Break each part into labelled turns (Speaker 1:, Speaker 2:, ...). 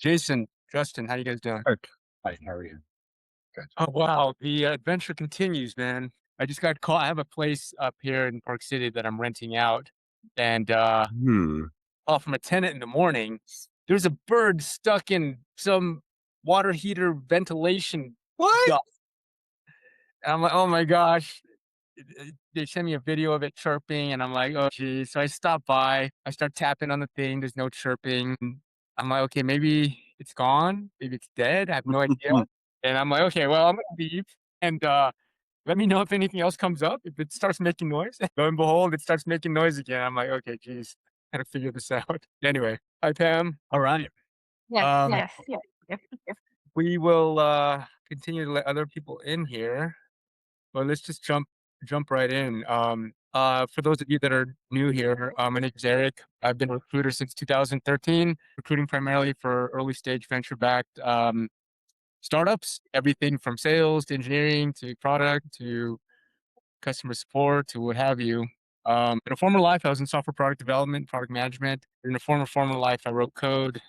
Speaker 1: Jason, Justin, how you guys doing?
Speaker 2: Eric. Hi, how are you? Good.
Speaker 1: Oh wow, the adventure continues, man. I just got called. I have a place up here in Park City that I'm renting out, and
Speaker 2: Hmm.
Speaker 1: call from a tenant in the morning. There's a bird stuck in some water heater ventilation
Speaker 2: What?
Speaker 1: duct. And I'm like, oh my gosh. They sent me a video of it chirping, and I'm like, oh geez. So I stop by. I start tapping on the thing. There's no chirping. I'm like, okay, maybe it's gone. Maybe it's dead. I have no idea. And I'm like, okay, well, I'm gonna leave and let me know if anything else comes up. If it starts making noise, lo and behold, it starts making noise again. I'm like, okay, geez, gotta figure this out. Anyway, hi Pam. All right.
Speaker 3: Yes,
Speaker 1: Um,
Speaker 3: yes, yes, yes, yes.
Speaker 1: we will continue to let other people in here. Well, let's just jump right in. For those of you that are new here, my name is Eric. I've been a recruiter since 2013, recruiting primarily for early stage venture backed startups, everything from sales to engineering to product to customer support to what have you. In a former life, I was in software product development, product management. In a former life, I wrote code,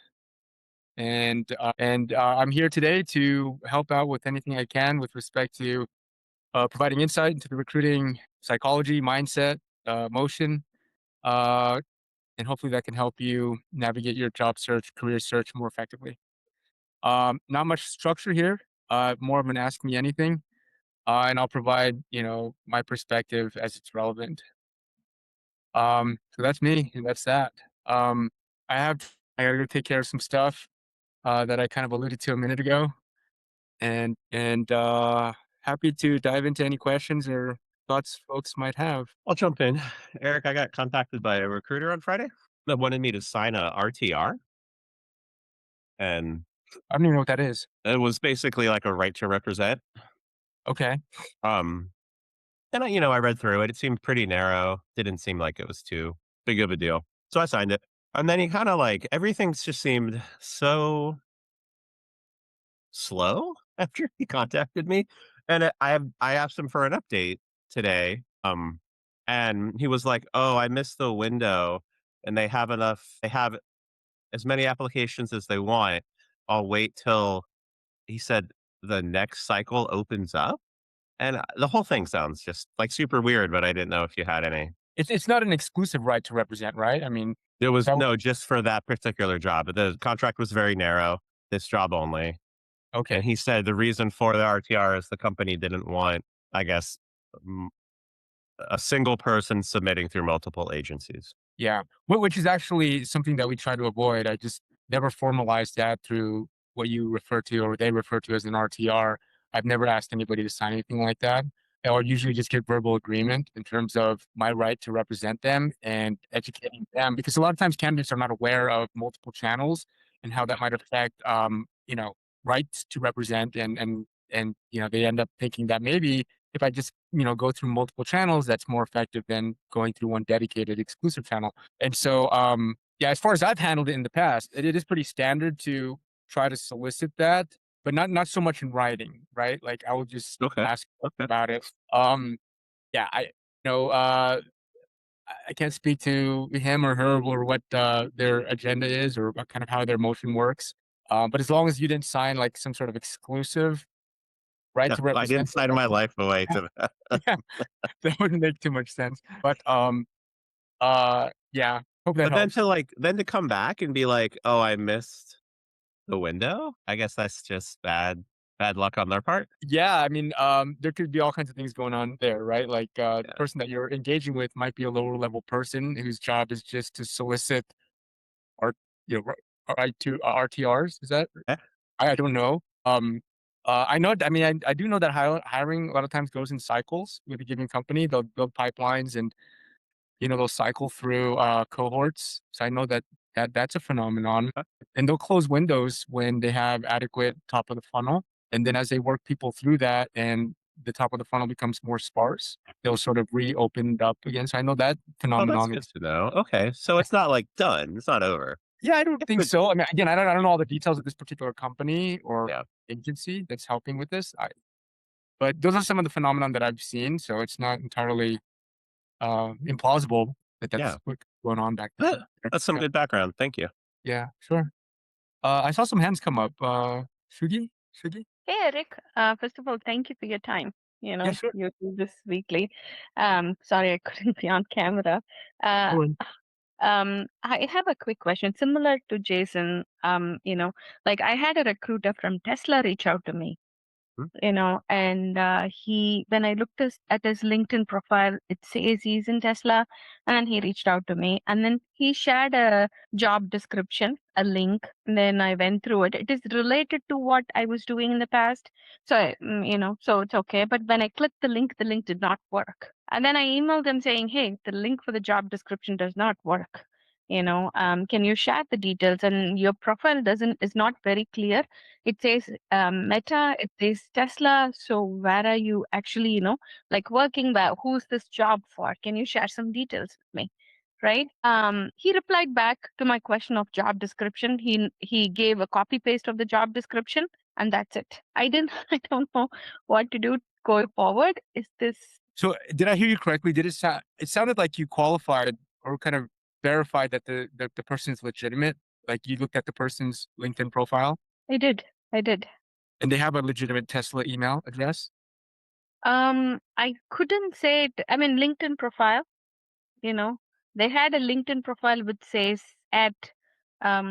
Speaker 1: and I'm here today to help out with anything I can with respect to providing insight into the recruiting psychology, mindset, motion, uh, and hopefully that can help you navigate your job search, career search more effectively. Not much structure here, more of an ask me anything, and I'll provide my perspective as it's relevant. So that's me, and that's that. Um, I gotta go take care of some stuff that I kind of alluded to a minute ago, and happy to dive into any questions or thoughts folks might have.
Speaker 2: I'll jump in. Eric, I got contacted by a recruiter on Friday that wanted me to sign a RTR. And
Speaker 1: I don't even know what that is.
Speaker 2: it was basically like a right to represent.
Speaker 1: Okay.
Speaker 2: Um, and I read through it. It seemed pretty narrow. Didn't seem like it was too big of a deal. So I signed it. And then he kind of like everything's just seemed so slow after he contacted me. And I asked him for an update today. And he was like, "Oh, I missed the window, and they have as many applications as they want. I'll wait till," he said, "the next cycle opens up." And the whole thing sounds just like super weird, but I didn't know if you had any.
Speaker 1: It's not an exclusive right to represent, right? I mean,
Speaker 2: There was
Speaker 1: that
Speaker 2: no, just for that particular job. The contract was very narrow, this job only. And
Speaker 1: okay.
Speaker 2: he said the reason for the RTR is the company didn't want, I guess, m- a single person submitting through multiple agencies.
Speaker 1: Yeah. Which is actually something that we try to avoid. I just never formalized that through what you refer to or they refer to as an RTR. I've never asked anybody to sign anything like that. I would usually just get verbal agreement in terms of my right to represent them and educating them because a lot of times candidates are not aware of multiple channels and how that might affect rights to represent and they end up thinking that maybe if I just go through multiple channels, that's more effective than going through one dedicated exclusive channel. And so, yeah, as far as I've handled it in the past, it is pretty standard to try to solicit that, but not so much in writing, right? Like I will just
Speaker 2: Okay.
Speaker 1: ask
Speaker 2: Okay.
Speaker 1: about it. Yeah, know I can't speak to him or her or what their agenda is or what kind of how their motion works. But as long as you didn't sign like some sort of exclusive right
Speaker 2: Yeah,
Speaker 1: to
Speaker 2: I
Speaker 1: represent
Speaker 2: didn't sign my life away
Speaker 1: them,
Speaker 2: to that.
Speaker 1: yeah, that wouldn't make too much sense. But yeah, hope that
Speaker 2: But
Speaker 1: helps.
Speaker 2: then to come back and be like, "Oh, I missed the window." I guess that's just bad luck on their part.
Speaker 1: Yeah, I mean, there could be all kinds of things going on there, right? Like the
Speaker 2: Yeah.
Speaker 1: person that you're engaging with might be a lower level person whose job is just to solicit or right to RTRs. Is that?
Speaker 2: Yeah.
Speaker 1: I don't know. I know. I mean, I do know that hiring a lot of times goes in cycles with a given company. They'll build pipelines and they'll cycle through cohorts. So I know that's a phenomenon, and they'll close windows when they have adequate top of the funnel, and then as they work people through that, and the top of the funnel becomes more sparse, they'll sort of reopen it up again. So I know that
Speaker 2: Oh, that's
Speaker 1: phenomenon.
Speaker 2: good to know. Okay, so it's not, like, done. It's not over.
Speaker 1: Yeah, I don't
Speaker 2: Yeah,
Speaker 1: think
Speaker 2: but
Speaker 1: so. I mean, again, I don't know all the details of this particular company or
Speaker 2: yeah,
Speaker 1: agency that's helping with this. But those are some of the phenomenon that I've seen. So it's not entirely implausible that
Speaker 2: yeah.
Speaker 1: that's what's going on back
Speaker 2: That
Speaker 1: there.
Speaker 2: that's some
Speaker 1: Yeah,
Speaker 2: good background. Thank you.
Speaker 1: yeah, sure. I saw some hands come up. Sugi? Sugi?
Speaker 3: Hey, Eric. First of all, thank you for your time.
Speaker 1: Yeah, sure.
Speaker 3: You do this weekly. Sorry I couldn't be on camera. Uh,
Speaker 1: Go on.
Speaker 3: I have a quick question, similar to Jason. Like I had a recruiter from Tesla reach out to me,
Speaker 1: Hmm?
Speaker 3: and when I looked at his LinkedIn profile, it says he's in Tesla, and he reached out to me, and then he shared a job description, a link, and then I went through it. It is related to what I was doing in the past, so so it's okay. But when I clicked the link did not work, and then I emailed them saying, hey, the link for the job description does not work. Can you share the details? And your profile doesn't is not very clear. It says Meta, it says Tesla. So where are you actually, like working where? Who's this job for? Can you share some details with me? Right. He replied back to my question of job description. He gave a copy paste of the job description, and that's it. I didn't. I don't know what to do going forward. Is this
Speaker 1: So did I hear you correctly? Did it sound? It sounded like you qualified or kind of verified that the person's legitimate. Like you looked at the person's LinkedIn profile
Speaker 3: I did. I did.
Speaker 1: and they have a legitimate Tesla email address.
Speaker 3: I couldn't say it. I mean, LinkedIn profile. you know they had a LinkedIn profile which says at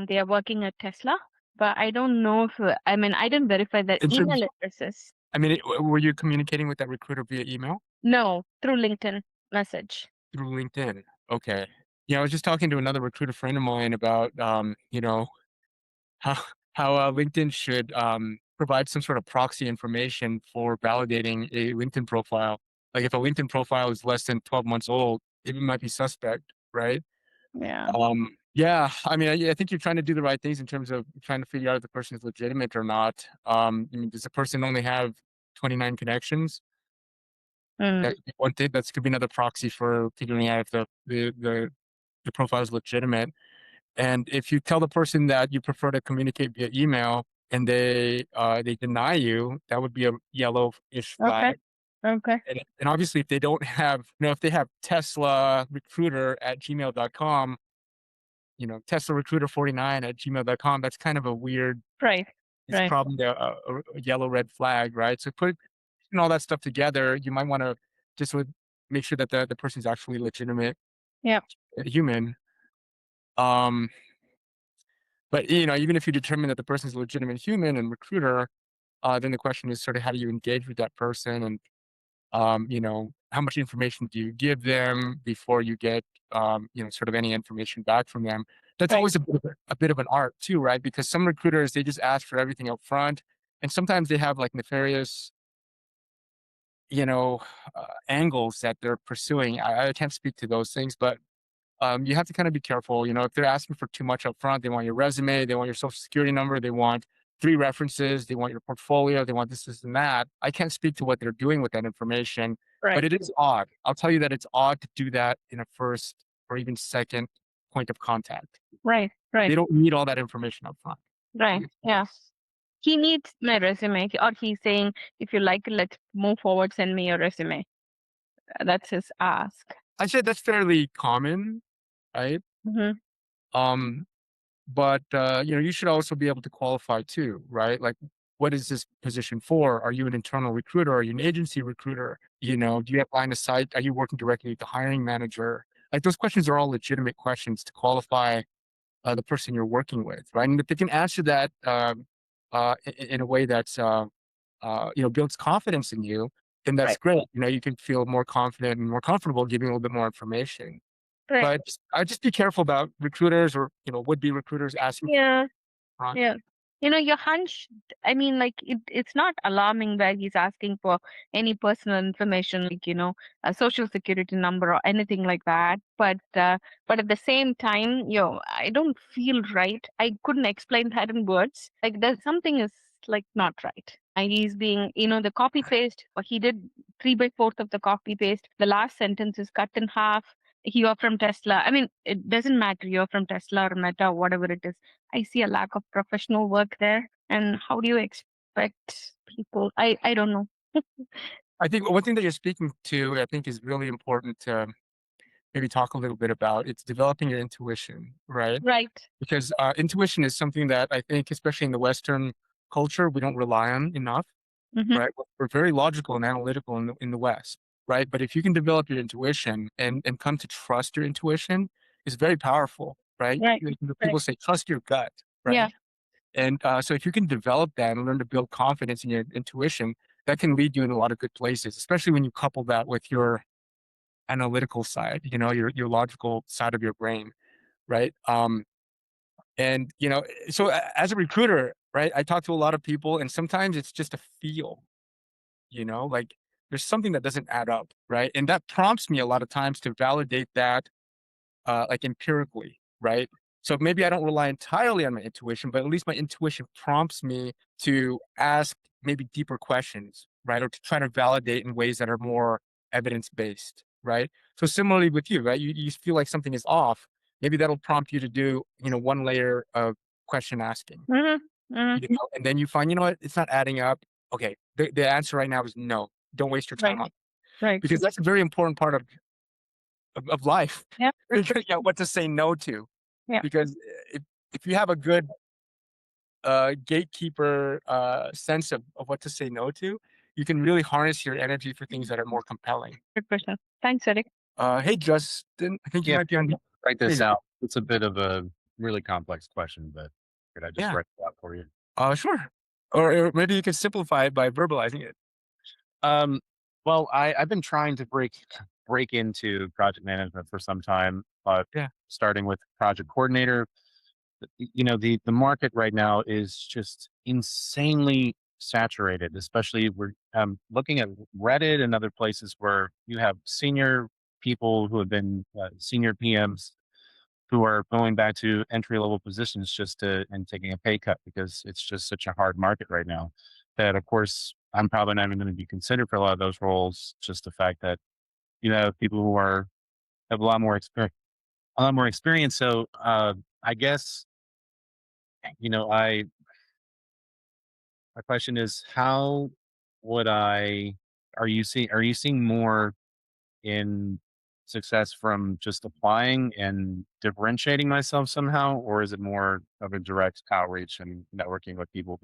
Speaker 3: they are working at Tesla, but I don't know if I mean I didn't verify their
Speaker 1: In terms,
Speaker 3: email addresses.
Speaker 1: I mean, were you communicating with that recruiter via email
Speaker 3: No, through LinkedIn message.
Speaker 1: through LinkedIn? Okay. Yeah, I was just talking to another recruiter friend of mine about, how LinkedIn should provide some sort of proxy information for validating a LinkedIn profile. Like if a LinkedIn profile is less than 12 months old, it might be suspect, right?
Speaker 3: Yeah.
Speaker 1: Yeah, I mean, I think you're trying to do the right things in terms of trying to figure out if the person is legitimate or not. I mean, does the person only have 29 connections?
Speaker 3: Mm,
Speaker 1: That could be one thing. That could be another proxy for figuring out if the profile is legitimate. And if you tell the person that you prefer to communicate via email and they deny you, that would be a yellow-ish
Speaker 3: okay.
Speaker 1: flag.
Speaker 3: Okay.
Speaker 1: And obviously, if they don't have, if they have Tesla recruiter at gmail.com, Tesla recruiter 49 at gmail.com, that's kind of a weird,
Speaker 3: Right.
Speaker 1: it's
Speaker 3: Right.
Speaker 1: probably a yellow red flag, right? So put all that stuff together, you might want to just make sure that the person's actually legitimate
Speaker 3: Yeah.
Speaker 1: human. Um, but even if you determine that the person's a legitimate human and recruiter, then the question is sort of how do you engage with that person, and how much information do you give them before you get sort of any information back from them. That's
Speaker 3: Right.
Speaker 1: always a bit of an art too, right? Because some recruiters, they just ask for everything up front, and sometimes they have like nefarious you know angles that they're pursuing. I can't speak to those things, but you have to kind of be careful. If they're asking for too much up front, they want your resume, they want your social security number, they want 3 references, they want your portfolio, they want this, and that. I can't speak to what they're doing with that information, but
Speaker 3: Right.
Speaker 1: it is odd. I'll tell you that it's odd to do that in a first or even second point of contact.
Speaker 3: Right.
Speaker 1: They
Speaker 3: Right.
Speaker 1: don't need all that information up front.
Speaker 3: Right. Yeah. He needs my resume, or he's saying, if you like, let's move forward. Send me your resume. That's his ask.
Speaker 1: I said that's fairly common, right?
Speaker 3: Hmm.
Speaker 1: Um, But, you should also be able to qualify too, right? Like, what is this position for? Are you an internal recruiter? Are you an agency recruiter? Do you have line of sight? Are you working directly with the hiring manager? Like, those questions are all legitimate questions to qualify the person you're working with, right? And if they can answer that in a way that's, builds confidence in you, then that's
Speaker 3: Right.
Speaker 1: great. You can feel more confident and more comfortable giving a little bit more information.
Speaker 3: Right.
Speaker 1: But I just be careful about recruiters or, would be recruiters asking
Speaker 3: Yeah.
Speaker 1: for.
Speaker 3: Yeah. Your hunch, I mean, like it's not alarming where he's asking for any personal information, like, a social security number or anything like that. But at the same time, I don't feel right. I couldn't explain that in words. Like there's something is like not right. And he's being, the copy paste, or he did 3/4 of the copy paste. The last sentence is cut in half. You're from Tesla. I mean, it doesn't matter. You're from Tesla or Meta, or whatever it is. I see a lack of professional work there. And how do you expect people? I don't know.
Speaker 1: I think one thing that you're speaking to, I think, is really important. maybe talk a little bit about, it's developing your intuition, right?
Speaker 3: Right.
Speaker 1: Because intuition is something that I think, especially in the Western culture, we don't rely on enough,
Speaker 3: Mhm.
Speaker 1: right? We're very logical and analytical in the West, right? But if you can develop your intuition and come to trust your intuition, it's very powerful, right?
Speaker 3: Right. Right.
Speaker 1: People say trust your gut,
Speaker 3: Yeah.
Speaker 1: right? And so if you can develop that and learn to build confidence in your intuition, that can lead you in a lot of good places, especially when you couple that with your analytical side, your logical side of your brain, right? And so as a recruiter, right, I talk to a lot of people, and sometimes it's just a feel, like there's something that doesn't add up, right? And that prompts me a lot of times to validate that like empirically, right? So maybe I don't rely entirely on my intuition, but at least my intuition prompts me to ask maybe deeper questions, right? Or to try to validate in ways that are more evidence based, right? So similarly with you, right? You feel like something is off. Maybe that'll prompt you to do, one layer of question asking,
Speaker 3: Mhm. Mhm.
Speaker 1: and then you find, what, it's not adding up. Okay, the answer right now is no. Don't waste your time
Speaker 3: Right.
Speaker 1: on it.
Speaker 3: Right.
Speaker 1: Because that's a very important part of life.
Speaker 3: Yeah.
Speaker 1: Yeah, what to say no to.
Speaker 3: Yeah.
Speaker 1: Because if you have a good gatekeeper sense of what to say no to, you can really harness your energy for things that are more compelling.
Speaker 3: 100%. Thanks, Eric.
Speaker 1: Hey, Justin, I think you
Speaker 4: Yeah,
Speaker 1: might be on.
Speaker 4: write
Speaker 1: There
Speaker 4: this
Speaker 1: you go.
Speaker 4: out. It's a bit of a really complex question, but could I just
Speaker 1: Yeah,
Speaker 4: write it out for you?
Speaker 1: sure. Or maybe you can simplify it by verbalizing it.
Speaker 4: Um, well, I've been trying to break into project management for some time.
Speaker 1: Yeah.
Speaker 4: Starting with project coordinator. The market right now is just insanely saturated. Especially we're looking at Reddit and other places where you have senior people who have been senior PMs who are going back to entry level positions and taking a pay cut because it's just such a hard market right now. That of course I'm probably not even going to be considered for a lot of those roles. Just the fact that you have people who have a lot more experience. So I guess I my question is how would I are you seeing more in success from just applying and differentiating myself somehow, or is it more of a direct outreach and networking with people?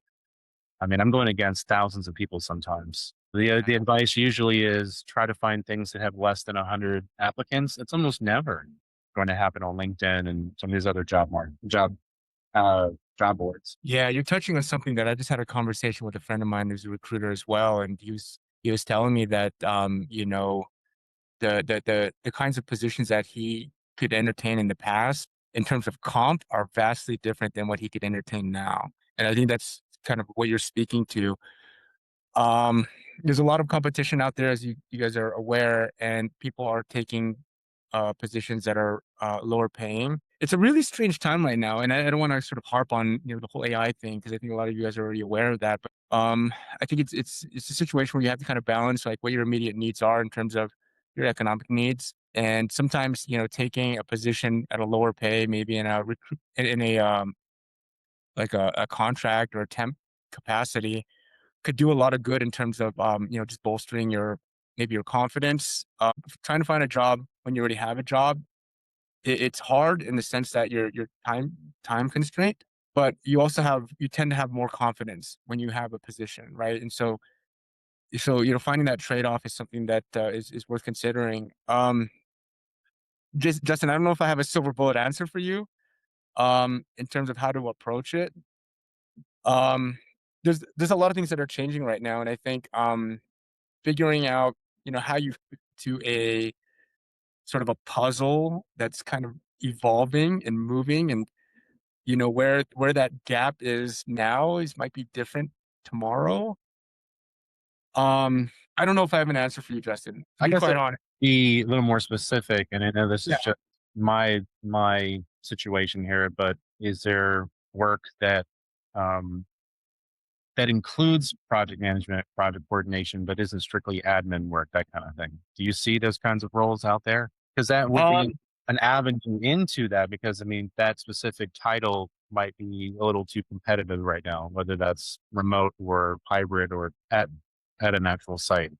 Speaker 4: I mean, I'm going against thousands of people sometimes. The advice usually is try to find things that have less than 100 applicants. It's almost never going to happen on LinkedIn and some of these other uh, job boards.
Speaker 1: Yeah, you're touching on something that I just had a conversation with a friend of mine who's a recruiter as well, and he was telling me that the kinds of positions that he could entertain in the past in terms of comp are vastly different than what he could entertain now. And I think that's kind of what you're speaking to. Um, there's a lot of competition out there, as you guys are aware, and people are taking positions that are lower paying. It's a really strange time right now, and I don't want to sort of harp on the whole AI thing because I think a lot of you guys are already aware of that. But I think it's a situation where you have to kind of balance like what your immediate needs are in terms of your economic needs, and sometimes taking a position at a lower pay, maybe in a in a like a contract or a temp capacity could do a lot of good in terms of just bolstering your maybe your confidence. Trying to find a job when you already have a job, it's hard in the sense that you're time constraint, but you tend to have more confidence when you have a position, right? And so finding that trade off is something that is worth considering. Just Justin, I don't know if I have a silver bullet answer for you in terms of how to approach it. Um, there's a lot of things that are changing right now, and I think figuring out, how you fit to a sort of a puzzle that's kind of evolving and moving, and where that gap is now is might be different tomorrow. I don't know if I have an answer for you, Justin, to
Speaker 4: I
Speaker 1: be
Speaker 4: guess
Speaker 1: quite
Speaker 4: I'd
Speaker 1: honest.
Speaker 4: be a little more specific, and I know this
Speaker 1: Yeah.
Speaker 4: is just my situation here, but is there work um, that includes project management, project coordination, but isn't strictly admin work, that kind of thing? Do you see those kinds of roles out there? Because that would be
Speaker 1: Um,
Speaker 4: an avenue into that. Because I mean, that specific title might be a little too competitive right now, whether that's remote or hybrid or at an actual site.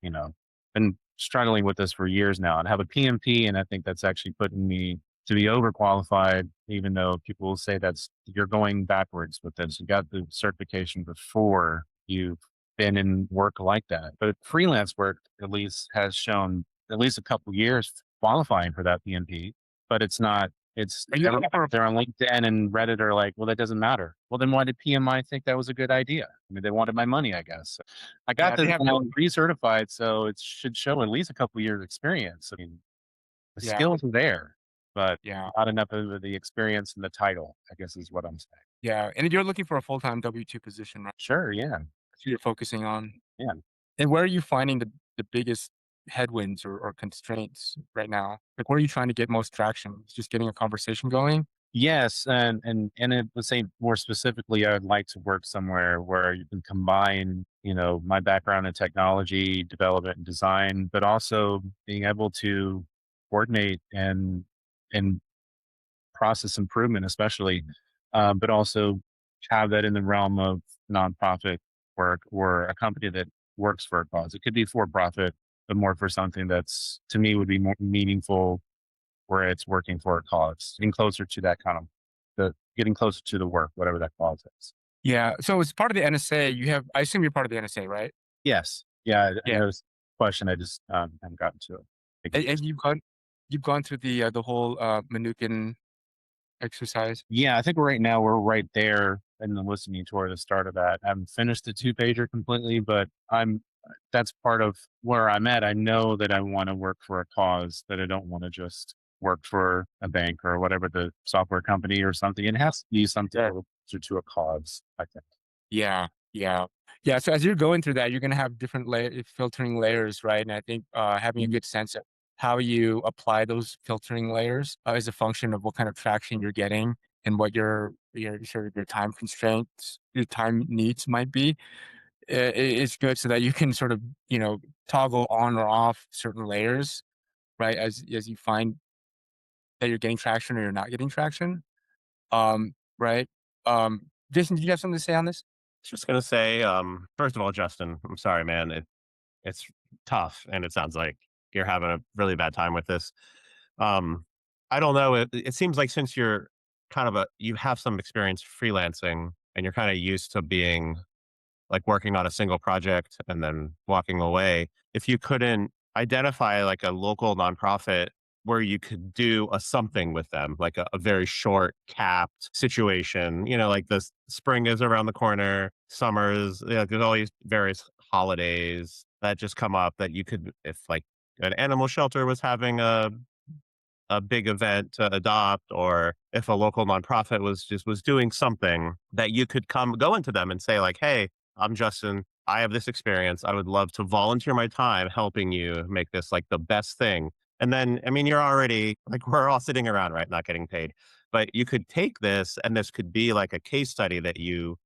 Speaker 4: And struggling with this for years now and have a PMP, and I think that's actually putting me to be overqualified, even though people will say that's you're going backwards with this. You got the certification before you've been in work like that. But freelance work at least has shown at least a couple years qualifying for that PMP, but it's not. It's
Speaker 1: Are you looking for
Speaker 4: they're on LinkedIn and Reddit are like, well, that doesn't matter. Well, then why did PMI think that was a good idea? I mean, they wanted my money, I guess. I got
Speaker 1: yeah, they
Speaker 4: this
Speaker 1: have
Speaker 4: when I
Speaker 1: no
Speaker 4: was pre-certified, so it should show at least a couple years experience. I mean, the
Speaker 1: yeah,
Speaker 4: skills are there, but
Speaker 1: yeah,
Speaker 4: not enough of the experience and the title, I guess is what I'm saying.
Speaker 1: yeah, and you're looking for a full-time W-2 position, right?
Speaker 4: Sure, yeah,
Speaker 1: That's what you're focusing on.
Speaker 4: yeah.
Speaker 1: And where are you finding the biggest headwinds or constraints right now? Like, where are you trying to get most traction? It's just getting a conversation going?
Speaker 4: Yes, and it would say more specifically, I would like to work somewhere where you can combine, my background in technology development and design, but also being able to coordinate and process improvement, especially, but also have that in the realm of nonprofit work or a company that works for a cause. It could be for profit, but more for something that's to me would be more meaningful where it's working for a cause, getting closer to that kind of getting closer to the work, whatever that cause is.
Speaker 1: Yeah, so as part of the NSA, I assume you're part of the NSA, right?
Speaker 4: Yes. Yeah. I
Speaker 1: Yeah,
Speaker 4: know this question. I just haven't gotten to it.
Speaker 1: and you've gone through the whole, Manukin exercise?
Speaker 4: Yeah, I think right now we're right there in the listening tour, the start of that. I haven't finished the 2-pager completely, but that's part of where I'm at. I know that I want to work for a cause, that I don't want to just work for a bank or whatever the software company or something. It has to be something a
Speaker 1: Yeah.
Speaker 4: little closer to a cause, I think.
Speaker 1: Yeah, yeah. Yeah, so as you're going through that, you're gonna have different filtering layers, right? And I think, having a
Speaker 4: Mhm.
Speaker 1: good sense of how you apply those filtering layers, is a function of what kind of traction you're getting and what your sort of your time constraints, your time needs might be. It's good so that you can sort of, toggle on or off certain layers, right? As you find that you're getting traction or you're not getting traction. Right? Jason, did you have something to say on this?
Speaker 2: Just gonna say, first of all, Justin, I'm sorry, man. It's tough, and it sounds like you're having a really bad time with this. Um, I don't know. It seems like since you're you have some experience freelancing, and you're kind of used to being like working on a single project and then walking away. If you couldn't identify like a local nonprofit where you could do a something with them, like a very short capped situation, like the spring is around the corner, summers, there's all these various holidays that just come up that you could, if like an animal shelter was having a big event to adopt, or if a local nonprofit was doing something that you could go into them and say like, hey, I'm Justin, I have this experience, I would love to volunteer my time helping you make this like the best thing. And then, I mean, you're already like, we're all sitting around, right, not getting paid, but you could take this and this could be like a case study that you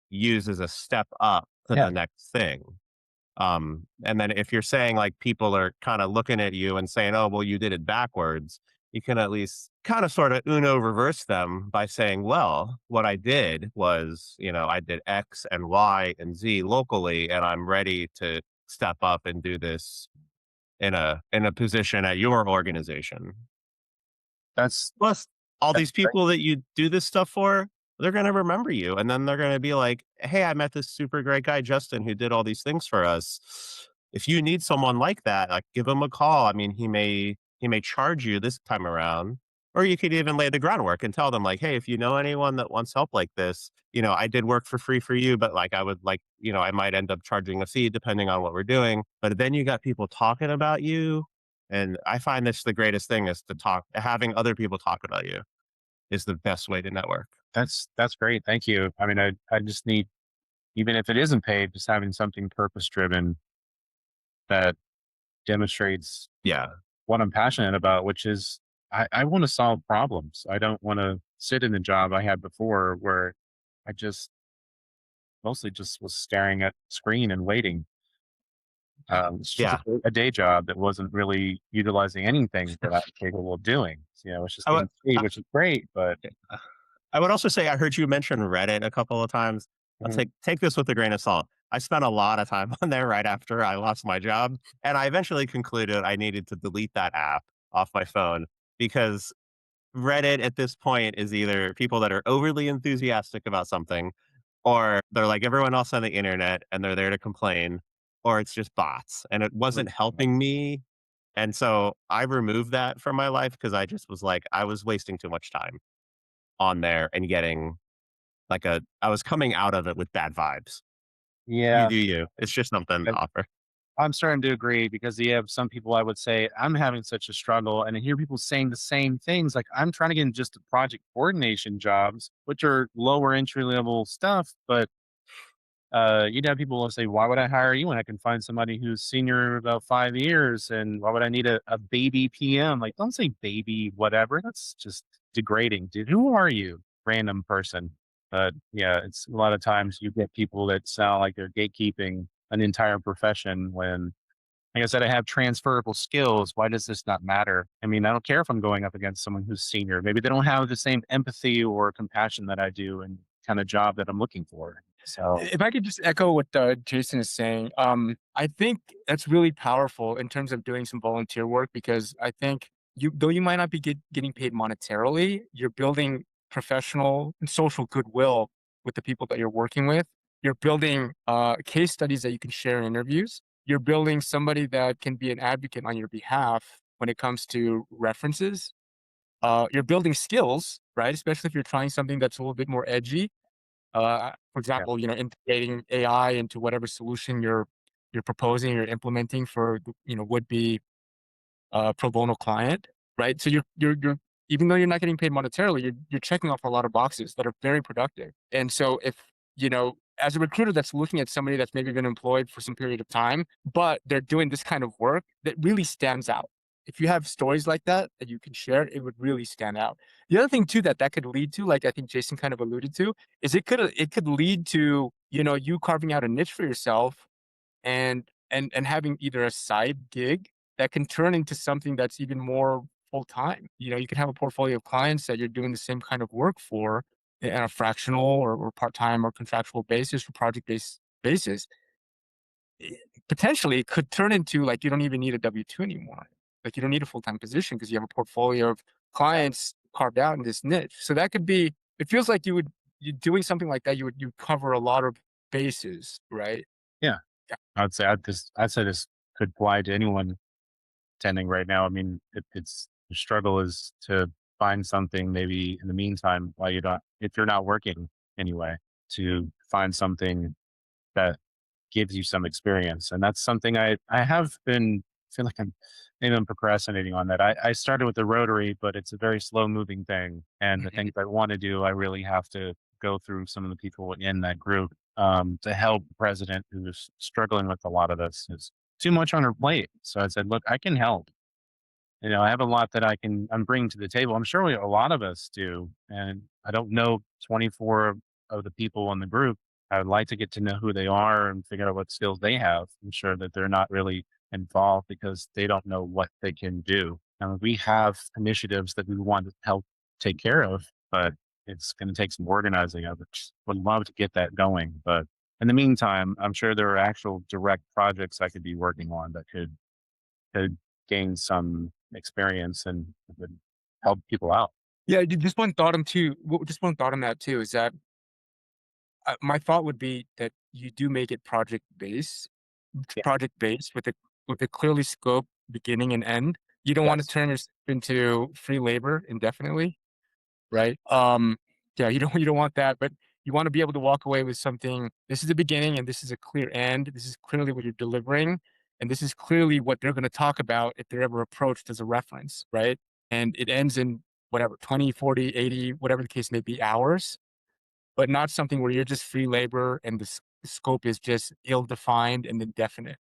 Speaker 2: use as a step up to
Speaker 4: Yeah.
Speaker 2: the next thing. And then if you're saying like people are kind of looking at you and saying, oh, well, you did it backwards, you can at least kind of sort of Uno reverse them by saying, well, what I did was, I did X and Y and Z locally, and I'm ready to step up and do this in a position at your organization.
Speaker 4: That's
Speaker 2: Plus, all
Speaker 4: that's
Speaker 2: these people that you do this stuff for, they're gonna remember you, and then they're gonna be like, "Hey, I met this super great guy, Justin, who did all these things for us. If you need someone like that, like, give him a call. I mean, he may charge you this time around, or you could even lay the groundwork and tell them like, "Hey, if you know anyone that wants help like this, I did work for free for you, but, like, I would like I might end up charging a fee depending on what we're doing." But then you got people talking about you, and I find this the greatest thing is having other people talk about you is the best way to network.
Speaker 4: that's great. Thank you. I mean, I just need, even if it isn't paid, just having something purpose driven that demonstrates
Speaker 2: Yeah.
Speaker 4: what I'm passionate about, which is I want to solve problems. I don't want to sit in the job I had before where I just mostly just was staring at screen and waiting. It's just
Speaker 2: Yeah.
Speaker 4: a day job that wasn't really utilizing anything that I'm capable of doing. It's just
Speaker 2: I would
Speaker 4: getting paid, which is great, but
Speaker 2: I would also say I heard you mention Reddit a couple of times. I'll
Speaker 4: Mhm.
Speaker 2: take this with a grain of salt. I spent a lot of time on there right after I lost my job. And I eventually concluded I needed to delete that app off my phone because Reddit at this point is either people that are overly enthusiastic about something, or they're like everyone else on the internet and they're there to complain, or it's just bots. And it wasn't helping me. And so I removed that from my life because I just was like, I was wasting too much time on there and getting I was coming out of it with bad vibes. You
Speaker 4: Yeah.
Speaker 2: do you. It's just something to offer.
Speaker 4: I'm starting to agree because you have some people I would say I'm having such a struggle, and I hear people saying the same things. Like I'm trying to get into just the project coordination jobs, which are lower entry level stuff. But you'd have people will say, "Why would I hire you when I can find somebody who's senior about 5 years? And why would I need a baby PM?" Like, don't say baby, whatever. That's just degrading, dude. Who are you, random person? But yeah, it's a lot of times you get people that sound like they're gatekeeping an entire profession when, like I said, I have transferable skills. Why does this not matter? I mean, I don't care if I'm going up against someone who's senior. Maybe they don't have the same empathy or compassion that I do and kind of job that I'm looking for. So,
Speaker 1: If I could just echo what Jason is saying, I think that's really powerful in terms of doing some volunteer work because I think though you might not be getting paid monetarily, you're building professional and social goodwill with the people that you're working with. You're building case studies that you can share in interviews. You're building somebody that can be an advocate on your behalf when it comes to references. You're building skills, right? Especially if you're trying something that's a little bit more edgy, for
Speaker 4: yeah.
Speaker 1: example, integrating AI into whatever solution you're proposing or implementing for would be pro bono client, right? So you're even though you're not getting paid monetarily, you're checking off a lot of boxes that are very productive. And so if as a recruiter that's looking at somebody that's maybe been employed for some period of time, but they're doing this kind of work that really stands out. If you have stories like that you can share, it would really stand out. The other thing too that could lead to, like I think Jason kind of alluded to, is it could lead to you carving out a niche for yourself and having either a side gig that can turn into something that's even more full time. You can have a portfolio of clients that you're doing the same kind of work for on a fractional or part time or contractual basis or project based basis. Potentially, it could turn into like you don't even need a W 2 anymore. Like you don't need a full time position because you have a portfolio of clients carved out in this niche. So that could be. It feels like you doing something like that. You cover a lot of bases, right?
Speaker 4: Yeah. I'd say this could apply to anyone attending right now. I mean, it's the struggle is to find something maybe in the meantime while you don't, if you're not working anyway, to find something that gives you some experience. And that's something I have been feel like I'm procrastinating on that. I started with the Rotary, but it's a very slow moving thing. And the things I want to do, I really have to go through some of the people in that group to help the president who's struggling with a lot of this. It's too much on her plate. So I said, look, I can help. I have a lot that I'm bringing to the table. I'm sure a lot of us do. And I don't know 24 of the people in the group. I would like to get to know who they are and figure out what skills they have. I'm sure that they're not really involved because they don't know what they can do. And we have initiatives that we want to help take care of, but it's going to take some organizing. I would love to get that going. But in the meantime, I'm sure there are actual direct projects I could be working on that could gain some experience and would help people out.
Speaker 1: Yeah, just one thought on too. Just one thought on that too is that my thought would be that you do make it
Speaker 4: Yeah.
Speaker 1: project based with a clearly scoped beginning and end. You don't want to
Speaker 4: Yes.
Speaker 1: turn yourself into free labor indefinitely, right? Yeah, you don't want that, but you want to be able to walk away with something. This is the beginning, and this is a clear end. This is clearly what you're delivering, and this is clearly what they're going to talk about if they're ever approached as a reference, right? And it ends in whatever 20, 40, 80, whatever the case may be, hours, but not something where you're just free labor and the scope is just ill-defined and indefinite.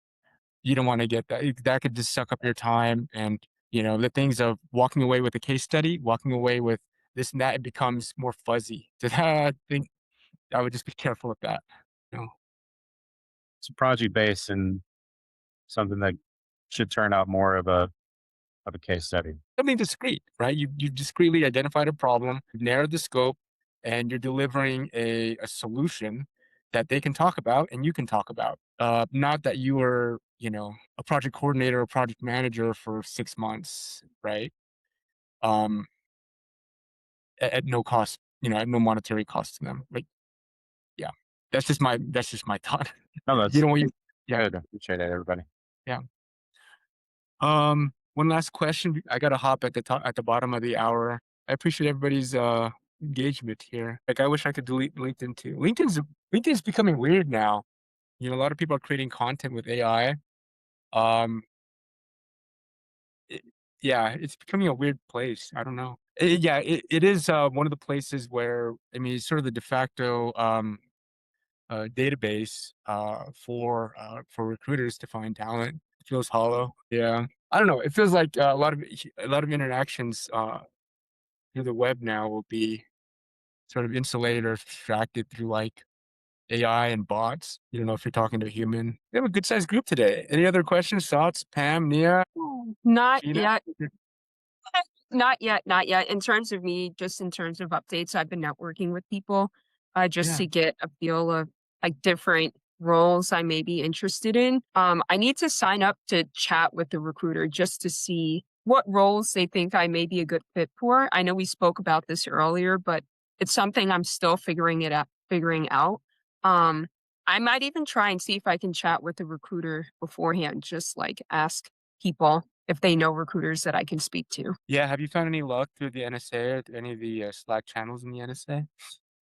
Speaker 1: You don't want to get that. That could just suck up your time. And, the things of walking away with a case study, walking away with this and that, it becomes more fuzzy. So I think I would just be careful with that. You know?
Speaker 4: It's project based and something that should turn out more of a case study.
Speaker 1: Something discrete, right? You discreetly identified a problem, you've narrowed the scope, and you're delivering a solution that they can talk about and you can talk about. Not that you were, a project coordinator or project manager for 6 months, right? Um, at no cost, at no monetary cost to them. Like, yeah, that's just my thought.
Speaker 4: No,
Speaker 1: You
Speaker 4: that's
Speaker 1: know what you, yeah,
Speaker 4: good. I appreciate it, everybody.
Speaker 1: yeah. One last question. I gotta hop at the bottom of the hour. I appreciate everybody's engagement here. Like, I wish I could delete LinkedIn too. LinkedIn's becoming weird now. A lot of people are creating content with AI. Um, it, yeah, it's becoming a weird place. I don't know. Yeah, it is one of the places where, I mean, it's sort of the de facto database for recruiters to find talent. It feels hollow. Yeah, I don't know. It feels like a lot of interactions through the web now will be sort of insulated or distracted through like AI and bots. You don't know if you're talking to a human. We have a good sized group today. Any other questions, thoughts? Pam, Nia,
Speaker 5: Not
Speaker 1: Gina?
Speaker 5: yet. Not yet, not yet. In terms of me, just in terms of updates, I've been networking with people, just
Speaker 1: Yeah.
Speaker 5: to get a feel of like different roles I may be interested in. I need to sign up to chat with the recruiter just to see what roles they think I may be a good fit for. I know we spoke about this earlier, but it's something I'm still figuring out. Um, I might even try and see if I can chat with the recruiter beforehand, just like ask people if they know recruiters that I can speak to.
Speaker 1: Yeah. Have you found any luck through the NSA or any of the Slack channels in the NSA?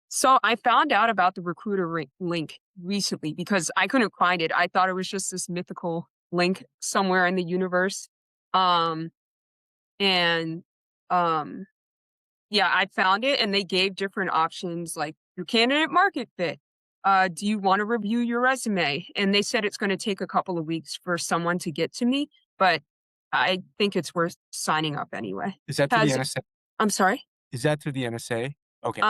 Speaker 5: So I found out about the recruiter link recently because I couldn't find it. I thought it was just this mythical link somewhere in the universe. Um, and um, yeah, I found it and they gave different options like your candidate market fit. Do you want to review your resume? And they said it's going to take a couple of weeks for someone to get to me, but I think it's worth signing up anyway.
Speaker 1: Is that through the
Speaker 5: Has
Speaker 1: NSA?
Speaker 5: I'm sorry?
Speaker 1: Is that through the NSA? Okay.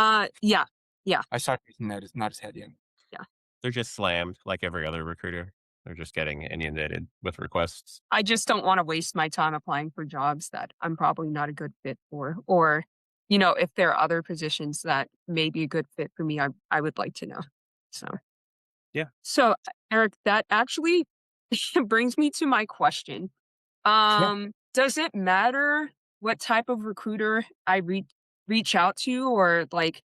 Speaker 5: Yeah, yeah,
Speaker 1: I saw it that is not his head yet.
Speaker 5: yeah.
Speaker 2: They're just slammed like every other recruiter. They're just getting inundated with requests.
Speaker 5: I just don't wanna waste my time applying for jobs that I'm probably not a good fit for, or, if there are other positions that may be a good fit for me, I would like to know. So
Speaker 2: Yeah.
Speaker 5: so, Eric, that actually brings me to my question.
Speaker 1: Sure.
Speaker 5: Does it matter what type of recruiter I reach out to, or, like,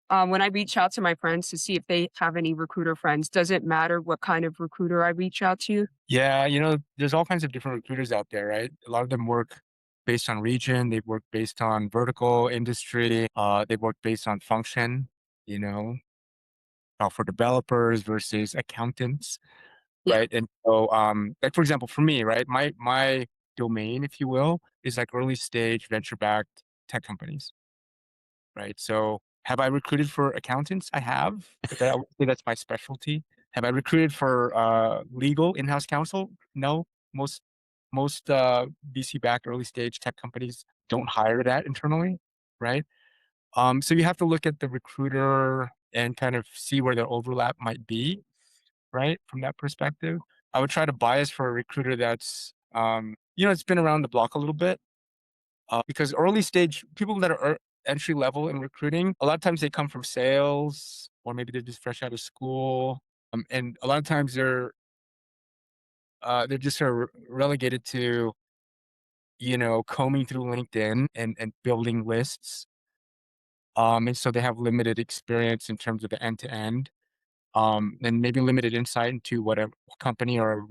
Speaker 5: when I reach out to my friends to see if they have any recruiter friends, does it matter what kind of recruiter I reach out to?
Speaker 1: Yeah, there's all kinds of different recruiters out there, right? A lot of them work based on region, they work based on vertical industry, they work based on function, you know, for developers versus accountants,
Speaker 5: Yeah,
Speaker 1: right? And so, like for example, for me, right, my domain, if you will, is like early stage venture backed tech companies, right? So, have I recruited for accountants? I have. I would say that's my specialty. Have I recruited for legal in-house counsel? No. Most most VC-backed early stage tech companies don't hire that internally, right? So you have to look at the recruiter and kind of see where the overlap might be, right? From that perspective, I would try to bias for a recruiter that's it's been around the block a little bit, because early stage people that are entry level in recruiting, a lot of times they come from sales or maybe they're just fresh out of school. And a lot of times they're just sort of relegated to, combing through LinkedIn and building lists. And so they have limited experience in terms of the end to end, and maybe limited insight into what a company or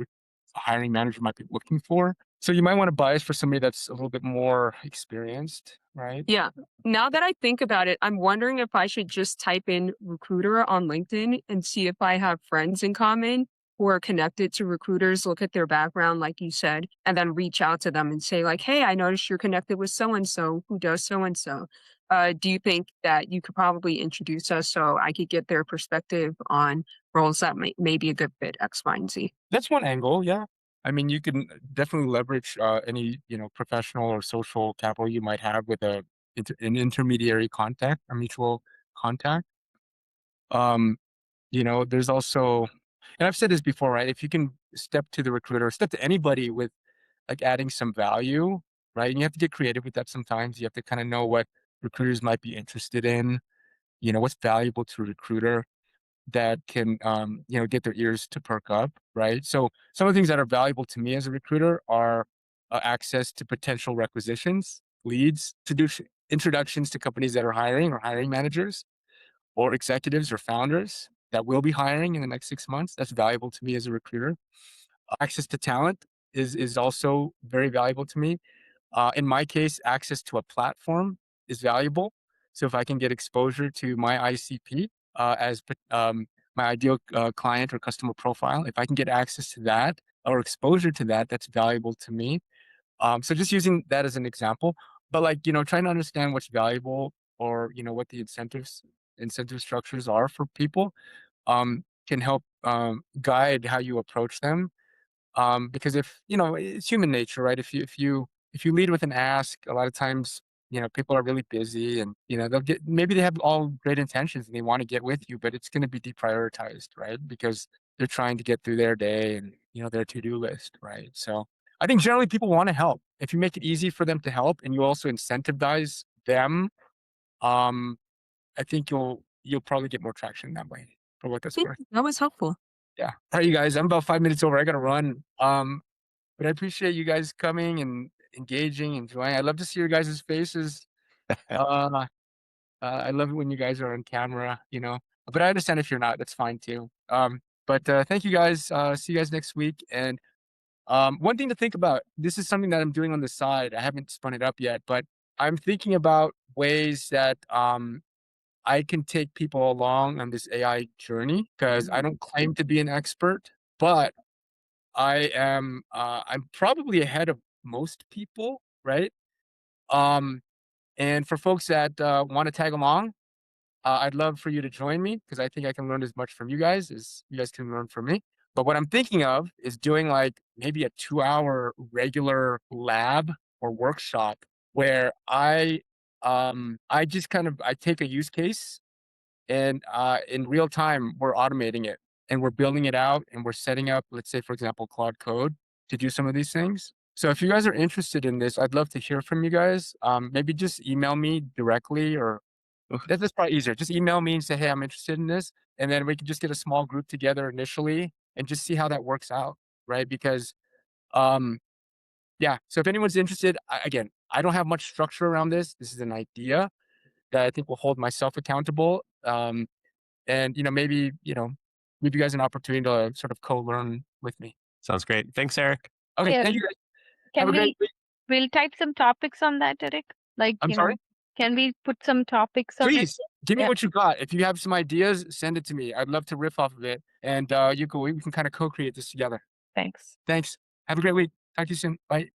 Speaker 1: a hiring manager might be looking for. So you might want to bias for somebody that's a little bit more experienced, right?
Speaker 5: yeah. Now that I think about it, I'm wondering if I should just type in recruiter on LinkedIn and see if I have friends in common who are connected to recruiters, look at their background, like you said, and then reach out to them and say, like, hey, I noticed you're connected with so and so who does so and so. Do you think that you could probably introduce us so I could get their perspective on roles that may be a good fit, X, Y, and Z?
Speaker 1: That's one angle, yeah. I mean, you can definitely leverage any professional or social capital you might have with an intermediary contact, a mutual contact. Um, there's also, and I've said this before, right? If you can step to the recruiter, step to anybody with like adding some value, right? And you have to get creative with that sometimes. You have to kind of know what recruiters might be interested in, what's valuable to a recruiter. that can, get their ears to perk up, right? So some of the things that are valuable to me as a recruiter are access to potential requisitions, leads, introductions to companies that are hiring or hiring managers or executives or founders that will be hiring in the next 6 months. That's valuable to me as a recruiter. Access to talent is also very valuable to me. In my case, access to a platform is valuable. So if I can get exposure to my ICP as my ideal client or customer profile, if I can get access to that or exposure to that, that's valuable to me. So just using that as an example, but like, trying to understand what's valuable or, what the incentive structures are for people can help guide how you approach them. Because if it's human nature, right? If you lead with an ask, a lot of times people are really busy, and they'll get, maybe they have all great intentions and they want to get with you, but it's going to be deprioritized, right? Because they're trying to get through their day and their to-do list, right? So I think generally people want to help. If you make it easy for them to help and you also incentivize them, um, I think you'll probably get more traction that way, for what that's
Speaker 5: Thank
Speaker 1: worth.
Speaker 5: you. That was helpful.
Speaker 1: Yeah. All right, you guys. I'm about 5 minutes over. I gotta run. But I appreciate you guys coming and engaging, enjoying. I love to see your guys' faces. Uh, I love it when you guys are on camera. But I understand if you're not. That's fine too. But thank you guys. See you guys next week. And one thing to think about. This is something that I'm doing on the side. I haven't spun it up yet, but I'm thinking about ways that I can take people along on this AI journey, because I don't claim to be an expert, but I'm probably ahead of most people, right? Um, and for folks that want to tag along, I'd love for you to join me, because I think I can learn as much from you guys as you guys can learn from me. But what I'm thinking of is doing like maybe a 2-hour regular lab or workshop where I just I take a use case, and in real time we're automating it and we're building it out and we're setting up, let's say for example, Claude Code to do some of these things. So if you guys are interested in this, I'd love to hear from you guys. Maybe just email me directly, or that's probably easier. Just email me and say, hey, I'm interested in this, and then we can just get a small group together initially and just see how that works out, right? Because um yeah, so if anyone's interested, again, I don't have much structure around this. This is an idea that I think will hold myself accountable. And give you guys an opportunity to sort of co-learn with me.
Speaker 2: Sounds great. Thanks, Eric.
Speaker 1: Okay,
Speaker 3: Yeah.
Speaker 1: thank you guys. Have
Speaker 3: Can
Speaker 1: a great week.
Speaker 3: we'll type some topics on that, Eric? Like,
Speaker 1: I'm sorry?
Speaker 3: can we put some topics on it?
Speaker 1: Please give me
Speaker 3: Yeah.
Speaker 1: what you got. If you have some ideas, send it to me. I'd love to riff off of it, and we can kind of co-create this together.
Speaker 3: Thanks.
Speaker 1: Thanks. Have a great week. Talk to you soon. Bye.